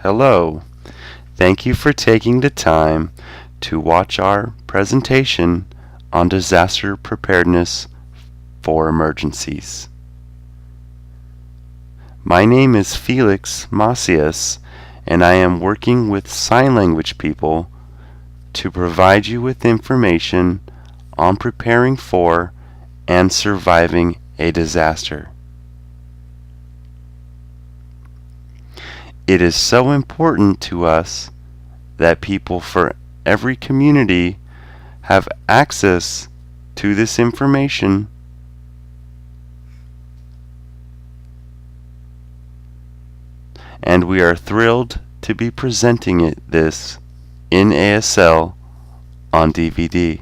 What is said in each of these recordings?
Hello. Thank you for taking the time to watch our presentation on disaster preparedness for emergencies. My name is Felix Macias, and I am working with sign language people to provide you with information on preparing for and surviving a disaster. It is so important to us that people for every community have access to this information, and we are thrilled to be presenting this in ASL on DVD.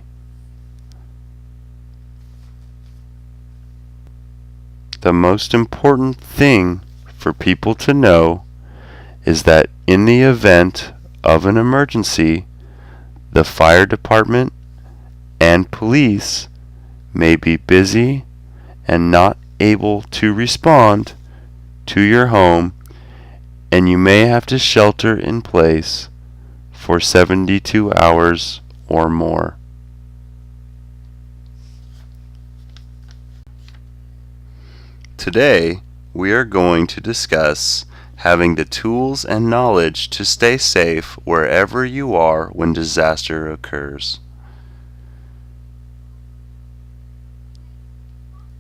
The most important thing for people to know is that in the event of an emergency, the fire department and police may be busy and not able to respond to your home, and you may have to shelter in place for 72 hours or more. Today, we are going to discuss having the tools and knowledge to stay safe wherever you are when disaster occurs.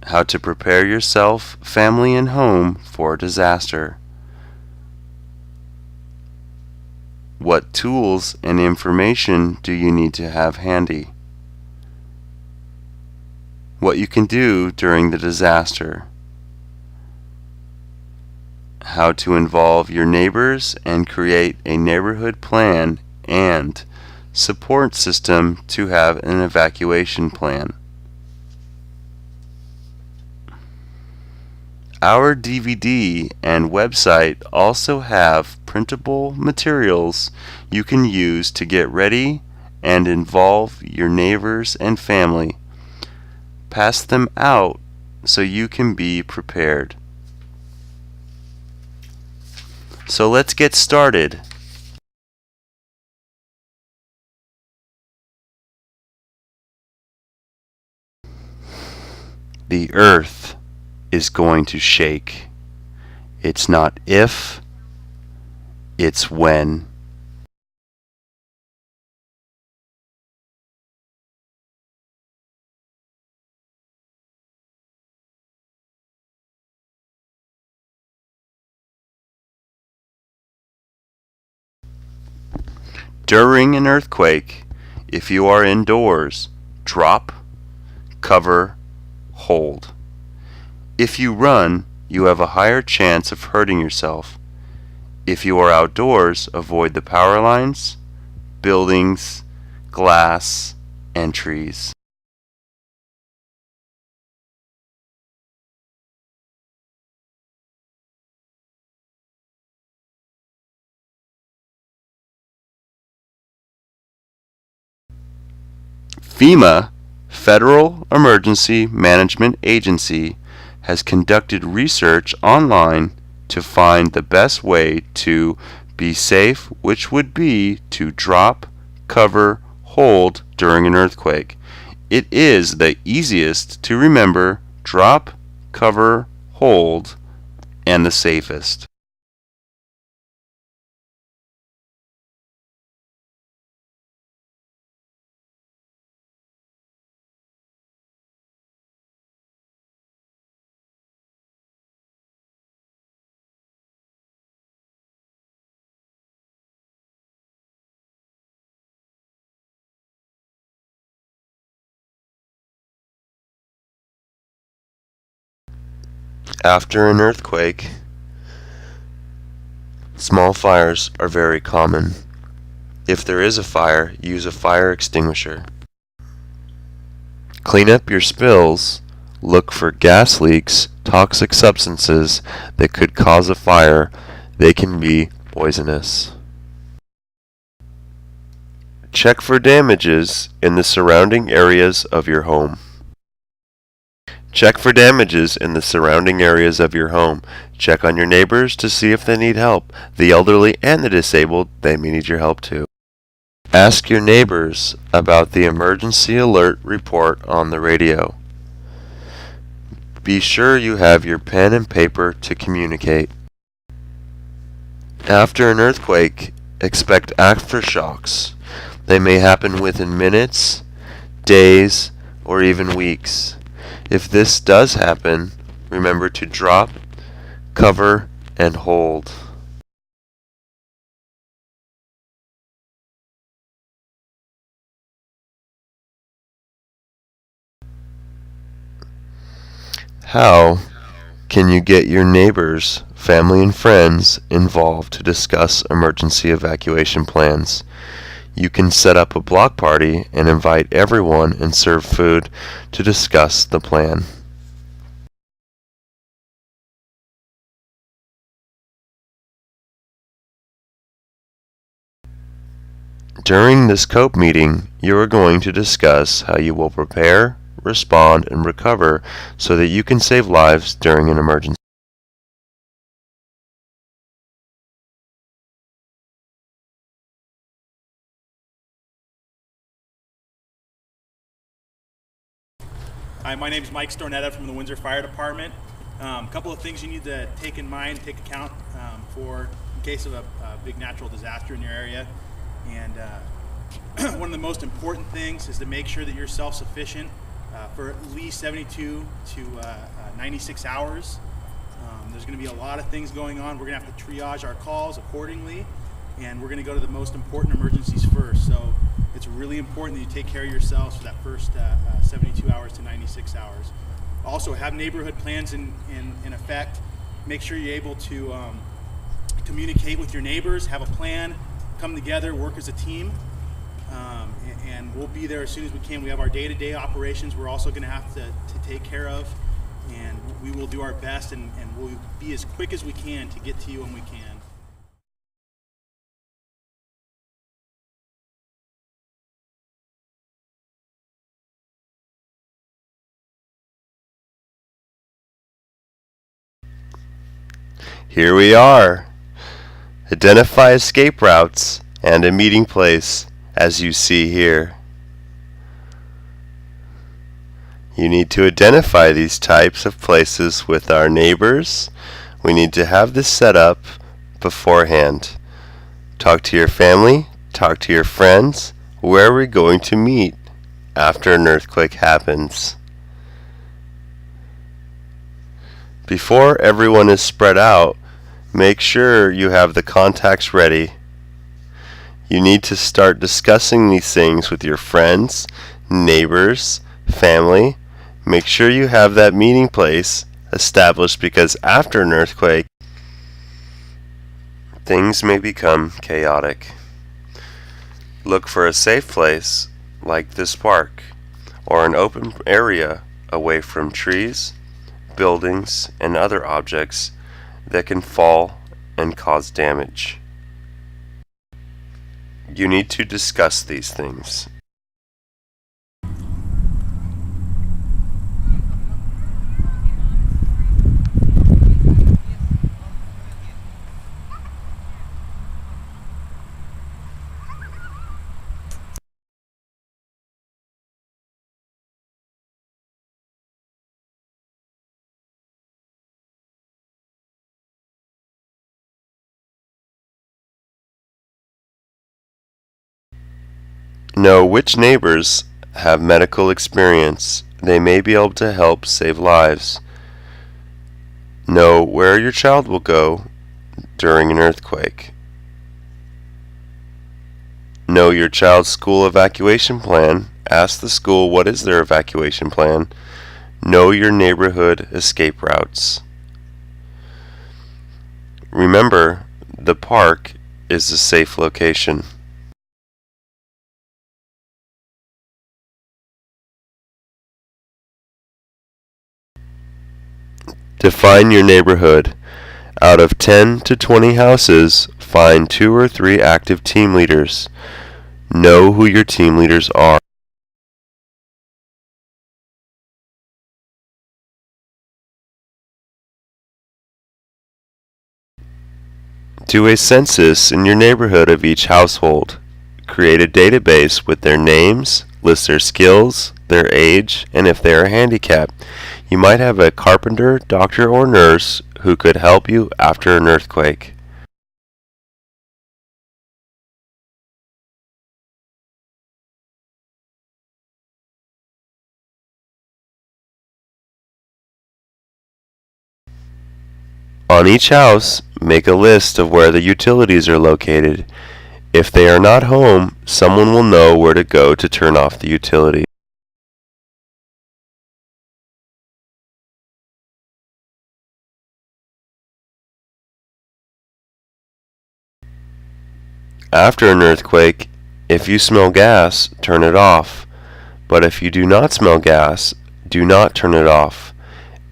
How to prepare yourself, family, and home for a disaster. What tools and information do you need to have handy? What you can do during the disaster. How to involve your neighbors and create a neighborhood plan and support system to have an evacuation plan. Our DVD and website also have printable materials you can use to get ready and involve your neighbors and family. Pass them out so you can be prepared. So let's get started. The earth is going to shake. It's not if, it's when. During an earthquake, if you are indoors, drop, cover, hold. If you run, you have a higher chance of hurting yourself. If you are outdoors, avoid the power lines, buildings, glass, and trees. FEMA, Federal Emergency Management Agency, has conducted research online to find the best way to be safe, which would be to drop, cover, hold during an earthquake. It is the easiest to remember: drop, cover, hold, and the safest. After an earthquake, small fires are very common. If there is a fire, use a fire extinguisher. Clean up your spills. Look for gas leaks, toxic substances that could cause a fire. They can be poisonous. Check for damages in the surrounding areas of your home. Check for damages in the surrounding areas of your home. Check on your neighbors to see if they need help. The elderly and the disabled, they may need your help too. Ask your neighbors about the emergency alert report on the radio. Be sure you have your pen and paper to communicate. After an earthquake, expect aftershocks. They may happen within minutes, days, or even weeks. If this does happen, remember to drop, cover, and hold. How can you get your neighbors, family, and friends involved to discuss emergency evacuation plans? You can set up a block party and invite everyone and serve food to discuss the plan. During this C.O.P.E meeting, you are going to discuss how you will prepare, respond, and recover so that you can save lives during an emergency. Hi, my name is Mike Stornetta from the Windsor Fire Department. A couple of things you need to take in mind, take account for in case of a big natural disaster in your area. And one of the most important things is to make sure that you're self-sufficient for at least 72 to 96 hours. There's going to be a lot of things going on. We're going to have to triage our calls accordingly, and we're going to go to the most important emergencies first. So it's really important that you take care of yourselves for that first 72 hours to 96 hours. Also, have neighborhood plans in effect. Make sure you're able to communicate with your neighbors, have a plan, come together, work as a team, and we'll be there as soon as we can. We have our day-to-day operations we're also going to have to take care of, and we will do our best, and we'll be as quick as we can to get to you when we can. Here we are. Identify escape routes and a meeting place, as you see here. You need to identify these types of places with our neighbors. We need to have this set up beforehand. Talk to your family, talk to your friends. Where are we going to meet after an earthquake happens? Before everyone is spread out, make sure you have the contacts ready. You need to start discussing these things with your friends, neighbors, family. Make sure you have that meeting place established, because after an earthquake, things may become chaotic. Look for a safe place like this park or an open area away from trees, buildings, and other objects that can fall and cause damage. You need to discuss these things. Know which neighbors have medical experience. They may be able to help save lives. Know where your child will go during an earthquake. Know your child's school evacuation plan. Ask the school what is their evacuation plan. Know your neighborhood escape routes. Remember, the park is a safe location. Define your neighborhood. Out of 10 to 20 houses, find 2 or 3 active team leaders. Know who your team leaders are. Do a census in your neighborhood of each household. Create a database with their names, list their skills, their age, and if they are handicapped. You might have a carpenter, doctor, or nurse who could help you after an earthquake. On each house, make a list of where the utilities are located. If they are not home, someone will know where to go to turn off the utility. After an earthquake, if you smell gas, turn it off. But if you do not smell gas, do not turn it off.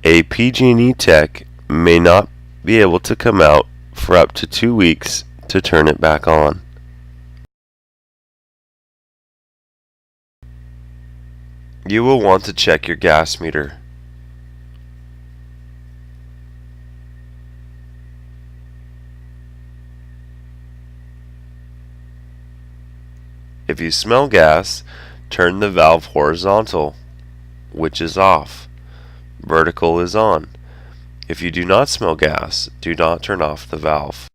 A PG&E tech may not be able to come out for up to 2 weeks to turn it back on. You will want to check your gas meter. If you smell gas, turn the valve horizontal, which is off. Vertical is on. If you do not smell gas, do not turn off the valve.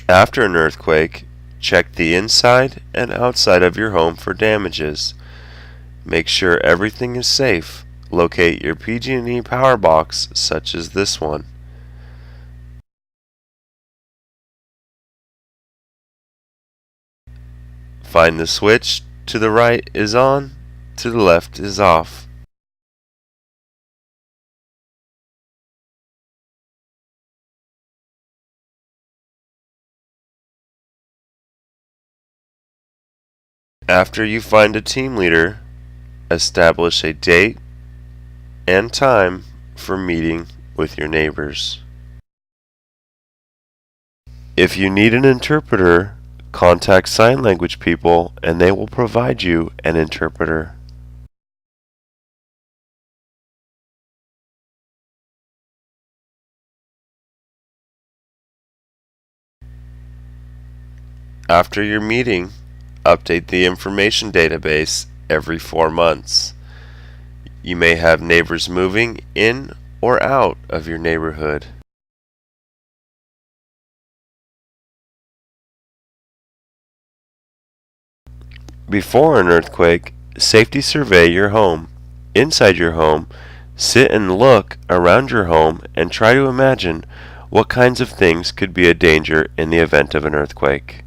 After an earthquake, check the inside and outside of your home for damages. Make sure everything is safe. Locate your PG&E power box, such as this one. Find the switch. To the right is on, to the left is off. After you find a team leader, establish a date and time for meeting with your neighbors. If you need an interpreter, contact sign language people and they will provide you an interpreter. After your meeting, update the information database every 4 months. You may have neighbors moving in or out of your neighborhood. Before an earthquake, safety survey your home. Inside your home, sit and look around your home and try to imagine what kinds of things could be a danger in the event of an earthquake.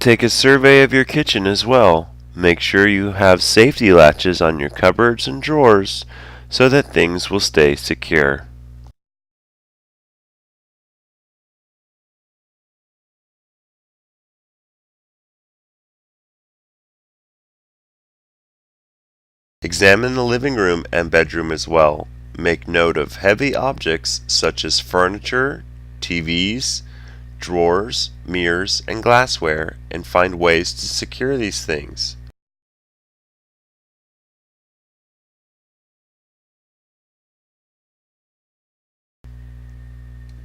Take a survey of your kitchen as well. Make sure you have safety latches on your cupboards and drawers so that things will stay secure. Examine the living room and bedroom as well. Make note of heavy objects such as furniture, TVs, drawers, mirrors, and glassware, and find ways to secure these things.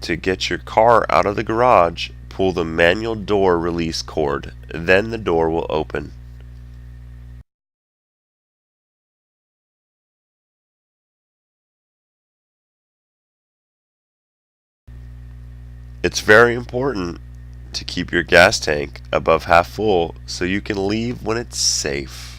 To get your car out of the garage, pull the manual door release cord, then the door will open. It's very important to keep your gas tank above half full so you can leave when it's safe.